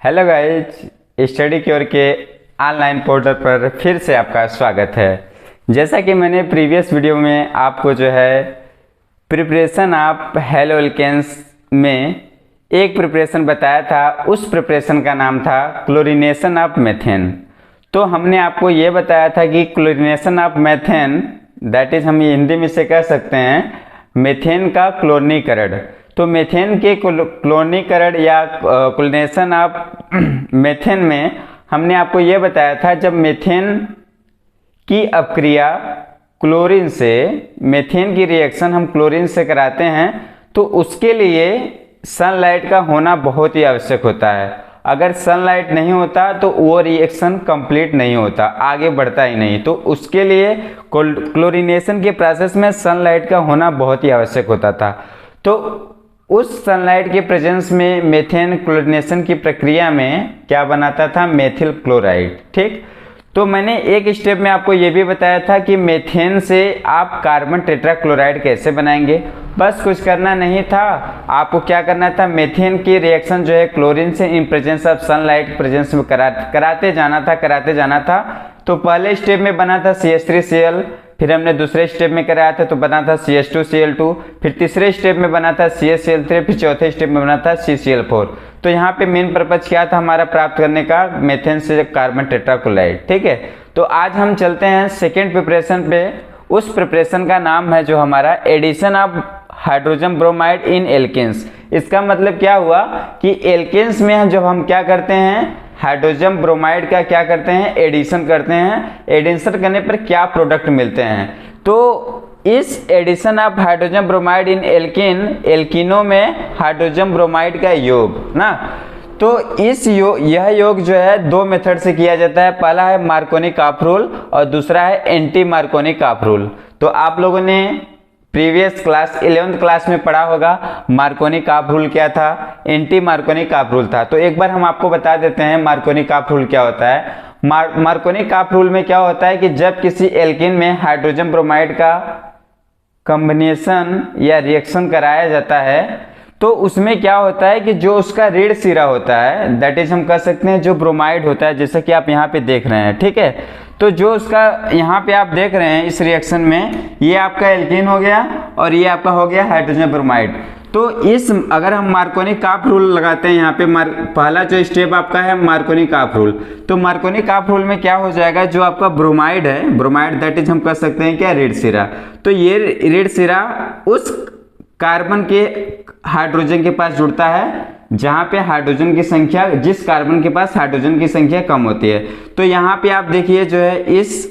Hello guys, study cure के online portal पर फिर से आपका स्वागत है। जैसा कि मैंने प्रीवियस वीडियो में आपको जो है प्रिपरेशन ऑफ हेलो एल्केन्स में एक प्रिपरेशन बताया था। उस प्रिपरेशन का नाम था क्लोरीनेशन ऑफ मेथेन। तो हमने आपको ये बताया था कि chlorination of methane that is हम हिंदी में से कह सकते हैं मेथेन का क्लोरीनीकरण। तो मेथेन के क्लोरीनीकरण या क्लोरीनेशन ऑफ मेथेन में हमने आपको ये बताया था जब मेथेन की अपक्रिया क्लोरीन से, मेथेन की रिएक्शन हम क्लोरीन से कराते हैं तो उसके लिए सनलाइट का होना बहुत ही आवश्यक होता है। अगर सनलाइट नहीं होता तो वो रिएक्शन कंप्लीट नहीं होता, आगे बढ़ता ही नहीं। तो उसके लिए क्लोरीनेशन के प्रोसेस में सनलाइट का होना बहुत ही आवश्यक होता था। तो उस सनलाइट के प्रेजेंस में मेथेन क्लोरीनेशन की प्रक्रिया में क्या बनाता था, मेथिल क्लोराइड। ठीक, तो मैंने एक स्टेप में आपको ये भी बताया था कि मेथेन से आप कार्बन टेट्राक्लोराइड कैसे बनाएंगे। बस कुछ करना नहीं था, आपको क्या करना था, मेथेन की रिएक्शन जो है क्लोरीन से in presence of sunlight presence में कराते जाना था। तो पहले स्टेप में बना था CH3Cl, फिर हमने दूसरे स्टेप में कराया था तो बना था CH2Cl2, फिर तीसरे स्टेप में बना था CaCl3, फिर चौथे स्टेप में बना था CCl4। तो यहाँ पे मेन पर्पज क्या था हमारा प्राप्त करने का, मेथेन से कार्बन टेट्राक्लोराइड। ठीक है, तो आज हम चलते हैं सेकेंड प्रिपरेशन पे। उस प्रिपरेशन का नाम है जो हमारा addition of hydrogen bromide in alkenes. इसका मतलब क्या हुआ कि एल्केन्स में जब हम क्या करते हैं, हाइड्रोजन ब्रोमाइड का क्या करते हैं, एडिशन करते हैं। एडिशन करने पर क्या प्रोडक्ट मिलते हैं। तो इस एडिशन ऑफ हाइड्रोजन ब्रोमाइड इन एल्किनों में हाइड्रोजन ब्रोमाइड का योग ना, तो यह योग जो है दो मेथड से किया जाता है। पहला है मार्कोनी-काफ रूल और दूसरा है एंटी मार्कोनी-काफ रूल। तो आप लोगों ने प्रीवियस क्लास 11th क्लास में पढ़ा होगा मार्कोनी-काफ रूल क्या था, एंटी मार्कोनी-काफ रूल था। तो एक बार हम आपको बता देते हैं मार्कोनी-काफ रूल क्या होता है। मार्कोनी-काफ रूल में क्या होता है कि जब किसी एल्किन में हाइड्रोजन ब्रोमाइड का कॉम्बिनेशन या रिएक्शन कराया जाता है तो उसमें क्या होता है कि जो उसका ऋण सिरा होता है दैट इज हम कह सकते हैं जो ब्रोमाइड होता है, जैसा कि आप यहाँ पे देख रहे हैं। ठीक है, तो जो उसका यहाँ पे आप देख रहे हैं इस रिएक्शन में, ये आपका एल्कीन हो गया और ये आपका हो गया हाइड्रोजन ब्रोमाइड। तो इस अगर हम मार्कोनी-काफ रूल लगाते हैं यहाँ पे, पहला जो स्टेप आपका है मार्कोनी-काफ रूल। तो मार्कोनी-काफ रूल में क्या हो जाएगा, जो आपका ब्रोमाइड है, ब्रोमाइड दैट इज हम कह सकते हैं क्या, ऋण सिरा। तो ये ऋण सिरा उस कार्बन के हाइड्रोजन के पास जुड़ता है जहां पे हाइड्रोजन की संख्या, जिस कार्बन के पास हाइड्रोजन की संख्या कम होती है। तो यहाँ पे आप देखिए जो है इस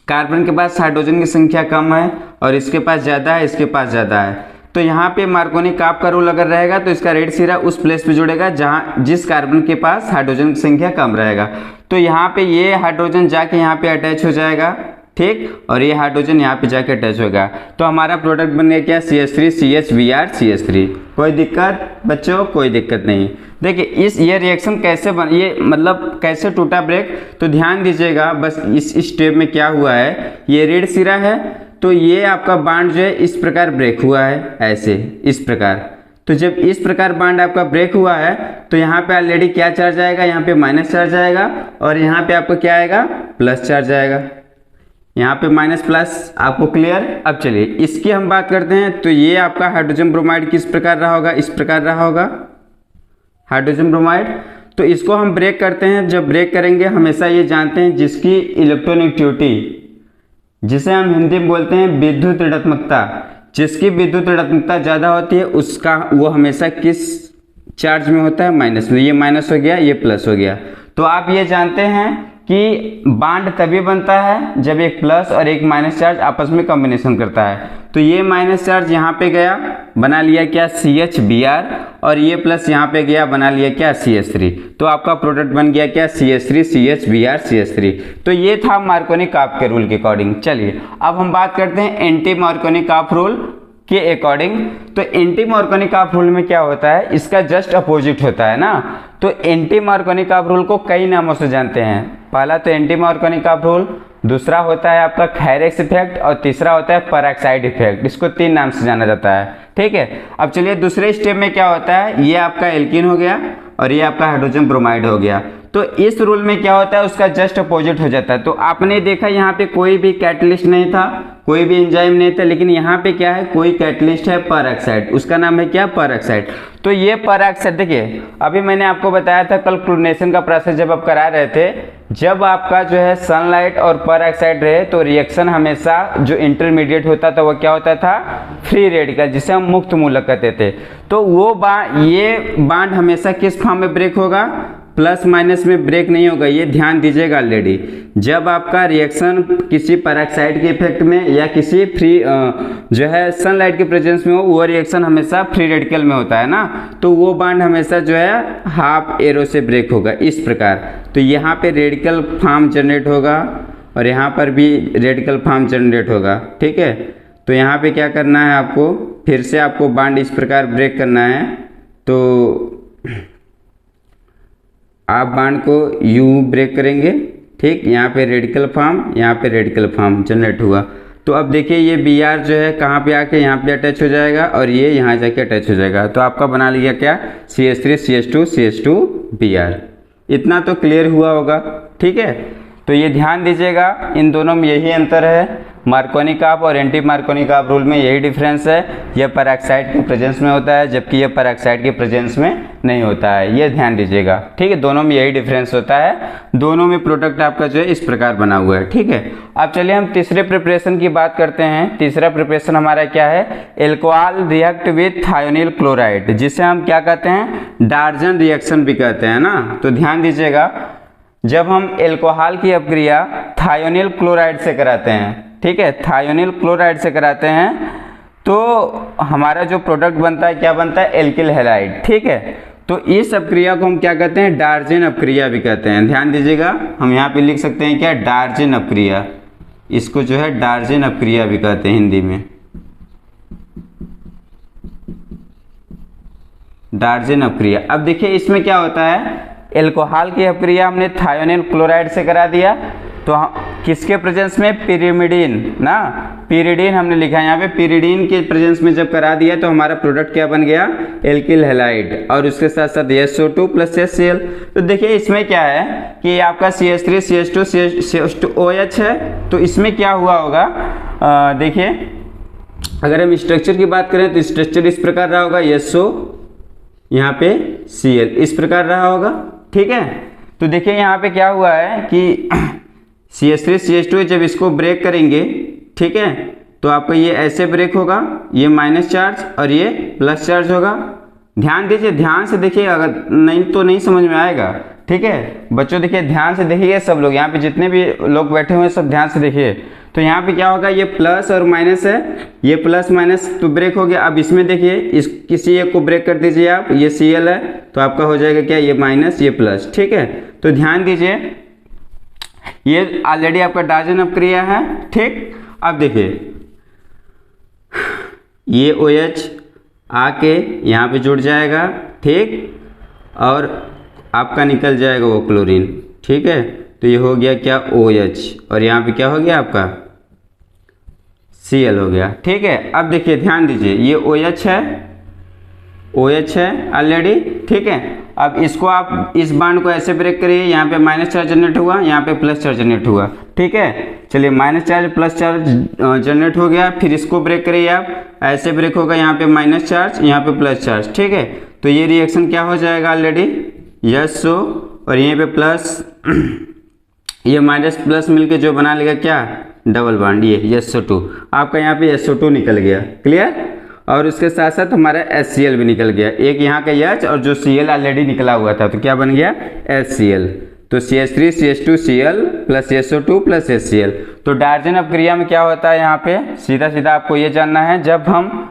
कार्बन के पास हाइड्रोजन की संख्या कम है और इसके पास ज्यादा है, इसके पास ज्यादा है। तो यहाँ पे मार्कोनी-काफ का रूल अगर रहेगा तो इसका ऋण सिरा उस प्लेस पे जुड़ेगा जहां जिस कार्बन के पास हाइड्रोजन की संख्या कम रहेगा। तो यहाँ पे ये हाइड्रोजन जाके यहाँ पे अटैच हो जाएगा। ठीक, और ये हाइड्रोजन यहाँ पे जाके अटैच होगा। तो हमारा प्रोडक्ट बन गया क्या, CH3CHBr कोई दिक्कत बच्चों, कोई दिक्कत नहीं। देखिए ये रिएक्शन कैसे ये मतलब कैसे टूटा ब्रेक, तो ध्यान दीजिएगा बस इस स्टेप में क्या हुआ है, ये ऋण सिरा है तो ये आपका बांड जो है इस प्रकार ब्रेक हुआ है, ऐसे इस प्रकार। तो जब इस प्रकार बांड आपका ब्रेक हुआ है तो यहाँ पे ऑलरेडी क्या चार्ज आएगा, यहाँ पे माइनस चार्ज आएगा और यहाँ पे आपको क्या आएगा, प्लस चार्ज आएगा। यहाँ पे माइनस प्लस आपको क्लियर। अब चलिए इसकी हम बात करते हैं। तो ये आपका हाइड्रोजन ब्रोमाइड किस प्रकार रहा होगा, इस प्रकार रहा होगा हाइड्रोजन ब्रोमाइड। तो इसको हम ब्रेक करते हैं। जब ब्रेक करेंगे हमेशा ये जानते हैं जिसकी इलेक्ट्रोनेगेटिविटी, जिसे हम हिंदी में बोलते हैं विद्युत ऋणात्मकता, जिसकी विद्युत ऋणात्मकता ज़्यादा होती है उसका वो हमेशा किस चार्ज में होता है, माइनस में। ये माइनस हो गया, ये प्लस हो गया। तो आप ये जानते हैं कि बांड तभी बनता है जब एक प्लस और एक माइनस चार्ज आपस में कॉम्बिनेशन करता है। तो ये माइनस चार्ज यहाँ पे गया, बना लिया क्या, CHBr, और ये प्लस यहाँ पे गया, बना लिया क्या, CH3। तो आपका प्रोडक्ट बन गया क्या, CH3CHBr। तो ये था मार्कोनी-काफ के रूल के अकॉर्डिंग। चलिए अब हम बात करते हैं एंटी मार्कोनी-काफ रूल के अकॉर्डिंग। तो एंटी मार्कोनी-काफ रूल में क्या होता है, इसका जस्ट अपोजिट होता है ना। तो एंटी मार्कोनी-काफ रूल को कई नामों से जानते हैं। पहला तो एंटी मार्कोनी-काफ रूल दूसरा होता है आपका खैरेक्स इफेक्ट और तीसरा होता है पेरोक्साइड इफेक्ट। इसको 3 नाम से जाना जाता है, ठीक है। अब चलिए दूसरे स्टेप में क्या होता है, ये आपका एल्कीन हो गया और ये आपका हाइड्रोजन ब्रोमाइड हो गया। तो इस रूल में क्या होता है, उसका जस्ट अपोजिट हो जाता है। तो आपने देखा यहाँ पे कोई भी कैटलिस्ट नहीं था, कोई भी एंजाइम नहीं था, लेकिन यहाँ पे क्या है, कोई कैटलिस्ट है पेरोक्साइड, उसका नाम है क्या, पेरोक्साइड। तो ये पेरोक्साइड देखिए, अभी मैंने आपको बताया था कल क्लोरीनेशन का प्रोसेस जब आप करा रहे थे, जब आपका जो है सनलाइट और पेरोक्साइड रहे तो रिएक्शन हमेशा जो इंटरमीडिएट होता था वो क्या होता था, फ्री रेडिकल, जिसे हम मुक्त मूलक कहते थे। तो वो ये बांड हमेशा किस फॉर्म में ब्रेक होगा, प्लस माइनस में ब्रेक नहीं होगा। ये ध्यान दीजिएगा ऑलरेडी, जब आपका रिएक्शन किसी पेरोक्साइड के इफेक्ट में या किसी फ्री जो है सनलाइट के प्रेजेंस में हो, वो रिएक्शन हमेशा फ्री रेडिकल में होता है ना, तो वो बांड हमेशा जो है हाफ एरो से ब्रेक होगा इस प्रकार। तो यहाँ पे रेडिकल फॉर्म जनरेट होगा और यहाँ पर भी रेडिकल फॉर्म जनरेट होगा, ठीक है। तो यहाँ पे क्या करना है आपको, फिर से आपको बांड इस प्रकार ब्रेक करना है। तो आप बांड को यूं ब्रेक करेंगे, ठीक, यहाँ पे रेडिकल फॉर्म, यहाँ पे रेडिकल फॉर्म जनरेट हुआ। तो अब देखिए ये Br जो है कहाँ पे आके यहाँ पे अटैच हो जाएगा और ये यहाँ जाके अटैच हो जाएगा। तो आपका बना लिया क्या, CH3 CH2 CH2 Br। इतना तो क्लियर हुआ होगा, ठीक है। तो ये ध्यान दीजिएगा, इन दोनों में यही अंतर है, मार्कोनी-काप और एंटी मार्कोनी-काप रूल में यही डिफरेंस है। यह पेरोक्साइड के प्रेजेंस में होता है जबकि यह पेरोक्साइड के प्रेजेंस में नहीं होता है, ये ध्यान दीजिएगा, ठीक है। दोनों में यही डिफरेंस होता है, दोनों में प्रोडक्ट आपका जो है इस प्रकार बना हुआ है, ठीक है। अब चलिए हम तीसरे प्रिपरेशन की बात करते हैं। तीसरा प्रिपरेशन हमारा क्या है, alcohol react with thionyl chloride, जिसे हम क्या कहते हैं, डार्जन रिएक्शन भी कहते हैं ना। तो ध्यान दीजिएगा, जब हम एल्कोहल की अपक्रिया थायोनिल क्लोराइड से कराते हैं, ठीक है, थायोनिल क्लोराइड से कराते हैं, तो हमारा जो प्रोडक्ट बनता है क्या बनता है, एल्किल हैलाइड, ठीक है। तो इस अपक्रिया को हम क्या कहते हैं, डार्जन अपक्रिया भी कहते हैं। ध्यान दीजिएगा, हम यहाँ पे लिख सकते हैं क्या, डार्जन अपक्रिया, इसको जो है डार्जन अपक्रिया भी कहते हैं हिंदी में, डार्जन अपक्रिया। अब देखिए इसमें क्या होता है, एल्कोहल की अपक्रिया हमने थायोनिल क्लोराइड से करा दिया, तो किसके प्रेजेंस में, पिरिमिडीन ना, पिरिडीन हमने लिखा है यहाँ पे, पिरिडीन के प्रेजेंस में जब करा दिया तो हमारा प्रोडक्ट क्या बन गया, एल्किल हैलाइड, और उसके साथ साथ SO2 प्लस HCl। तो देखिए इसमें क्या है कि आपका CH3 CH2 CH2 OH है, तो इसमें क्या हुआ होगा, देखिए अगर हम स्ट्रक्चर की बात करें तो स्ट्रक्चर इस प्रकार रहा होगा, SO यहाँ पे Cl इस प्रकार रहा होगा, ठीक है। तो देखिए यहाँ पे क्या हुआ है कि CH3 CH2 जब इसको ब्रेक करेंगे, ठीक है, तो आपका ये ऐसे ब्रेक होगा, ये माइनस चार्ज और ये प्लस चार्ज होगा। ध्यान दीजिए, ध्यान से देखिए, अगर नहीं तो नहीं समझ में आएगा, ठीक है बच्चों। देखिए ध्यान से देखिए, सब लोग यहाँ पे जितने भी लोग बैठे हुए हैं सब ध्यान से देखिए। तो यहाँ पे क्या होगा, ये प्लस और माइनस है, ये प्लस माइनस तो ब्रेक हो गया। अब इसमें देखिए, इस किसी एक को ब्रेक कर दीजिए आप, ये Cl है तो आपका हो जाएगा क्या, ये माइनस ये प्लस, ठीक है। तो ध्यान दीजिए, ये ऑलरेडी आपका डार्जन अपक्रिया है, ठीक। अब देखिए ये OH आके यहाँ पे जुड़ जाएगा, ठीक, और आपका निकल जाएगा वो क्लोरीन, ठीक है। तो ये हो गया क्या, OH, और यहाँ पे क्या हो गया आपका Cl हो गया, ठीक है। अब देखिए ध्यान दीजिए, ये OH है, OH है ऑलरेडी, ठीक है। अब इसको आप इस बांड को ऐसे ब्रेक करिए, यहाँ पे माइनस चार्ज जनरेट हुआ, यहाँ पे प्लस चार्ज जनरेट हुआ, ठीक है। चलिए minus charge plus charge generate हो गया, फिर इसको ब्रेक करिए आप, ऐसे ब्रेक होगा, यहाँ पे माइनस चार्ज यहाँ पे प्लस चार्ज, ठीक है। तो ये रिएक्शन क्या हो जाएगा ऑलरेडी, SO और यहीं पे प्लस ये माइनस प्लस मिलके जो बना लेगा क्या, डबल बॉन्ड, ये SO2, आपका यहाँ पे SO2 निकल गया, क्लियर। और उसके साथ साथ हमारा HCl भी निकल गया, एक यहाँ का H और जो Cl ऑलरेडी निकला हुआ था, तो क्या बन गया, HCl। तो CH3 CH2 Cl plus SO2 plus HCl। तो डार्जन अपक्रिया में क्या होता है, यहाँ पे सीधा सीधा आपको ये जानना है, जब हम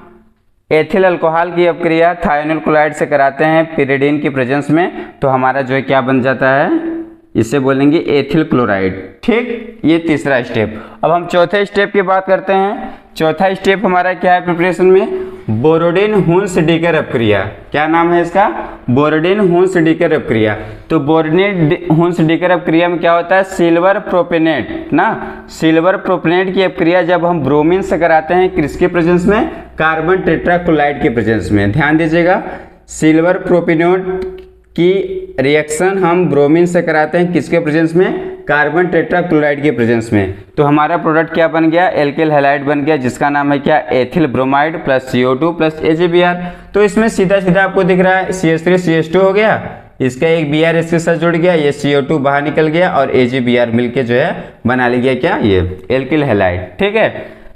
एथिल अल्कोहल की अपक्रिया थायोनिल क्लोराइड से कराते हैं पिरिडीन की प्रेजेंस में, तो हमारा जो है क्या बन जाता है, इसे बोलेंगे एथिल क्लोराइड, ठीक। ये तीसरा स्टेप। अब हम चौथे स्टेप की बात करते हैं। चौथा स्टेप हमारा क्या है प्रिपरेशन में, बोरोडिन-हुन्स-डिकर अपक्रिया। क्या नाम है इसका? बोरोडिन-हुन्स-डिकर अपक्रिया। तो बोरोडिन-हुन्स-डिकर अपक्रिया में क्या होता है? सिल्वर प्रोपेनेट ना, सिल्वर प्रोपेनेट की अपक्रिया जब हम ब्रोमीन से कराते हैं किसके प्रेजेंस में? कार्बन टेट्राक्लोराइड के प्रेजेंस में। ध्यान दीजिएगा, सिल्वर प्रोपेनेट की रिएक्शन हम ब्रोमीन से कराते हैं किसके प्रेजेंस में? कार्बन टेट्राक्लोराइड के प्रेजेंस में। तो हमारा प्रोडक्ट क्या बन गया? एल्किल हैलाइड बन गया, जिसका नाम है क्या? Ethyl bromide plus CO2 plus AgBr। तो इसमें सीधा सीधा आपको दिख रहा है CH3CH2 हो गया, इसका एक Br इसके साथ जुड़ गया, ये CO2 बाहर निकल गया और AgBr मिलके जो है बना लिया क्या? ये एल्किल हैलाइड। ठीक है,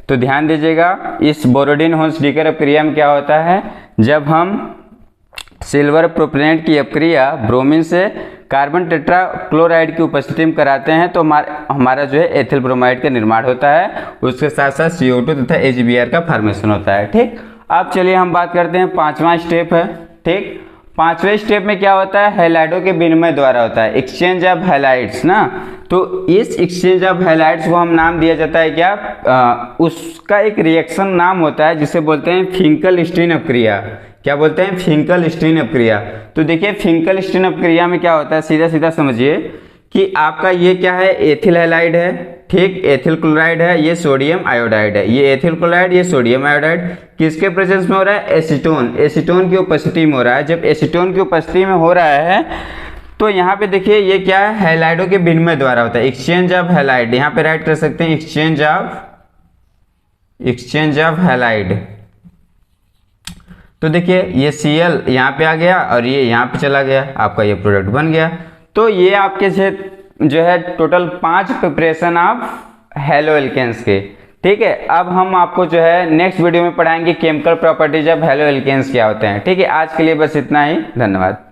तो ध्यान दीजिएगा, इस बोरोडिन-हुन्स-डिकर अपक्रिया में क्या होता है? जब हम सिल्वर प्रोपेनेट की अपक्रिया ब्रोमीन से कार्बन टेट्राक्लोराइड की उपस्थिति में कराते हैं तो हमारा जो है एथिल ब्रोमाइड का निर्माण होता है, उसके साथ साथ CO2 तथा AgBr का फॉर्मेशन होता है। ठीक, अब चलिए हम बात करते हैं, पांचवा स्टेप है। ठीक, पांचवें स्टेप में क्या होता है? हैलाइडों के विनिमय द्वारा होता है, एक्सचेंज ऑफ हैलाइड्स ना। तो इस एक्सचेंज ऑफ हैलाइड्स को हम नाम दिया जाता है क्या? उसका एक रिएक्शन नाम होता है जिसे बोलते हैं फिंकल-स्टीन अपक्रिया। क्या बोलते हैं? फिंकल-स्टीन अपक्रिया। तो देखिए फिंकल-स्टीन अपक्रिया में क्या होता है, सीधा सीधा समझिए कि आपका ये क्या है? एथिल हैलाइड है। ठीक, एथिल क्लोराइड है, ये सोडियम आयोडाइड है, ये एथिल क्लोराइड, ये सोडियम आयोडाइड किसके प्रेजेंस में हो रहा है? एसीटोन, एसीटोन की उपस्थिति में हो रहा है। जब एसीटोन की उपस्थिति में हो रहा है तो यहाँ पे देखिए ये क्या है? हैलाइडों के विनिमय द्वारा होता है, एक्सचेंज ऑफ हैलाइड। यहाँ पे राइट कर सकते हैं एक्सचेंज ऑफ हैलाइड। तो देखिए ये Cl यहाँ पे आ गया और ये यहाँ पे चला गया, आपका ये प्रोडक्ट बन गया। तो ये आपके जो है total 5 preparation of haloalkenes के। ठीक है, अब हम आपको जो है नेक्स्ट वीडियो में पढ़ाएंगे chemical properties of haloalkenes क्या होते हैं। ठीक है, आज के लिए बस इतना ही, धन्यवाद।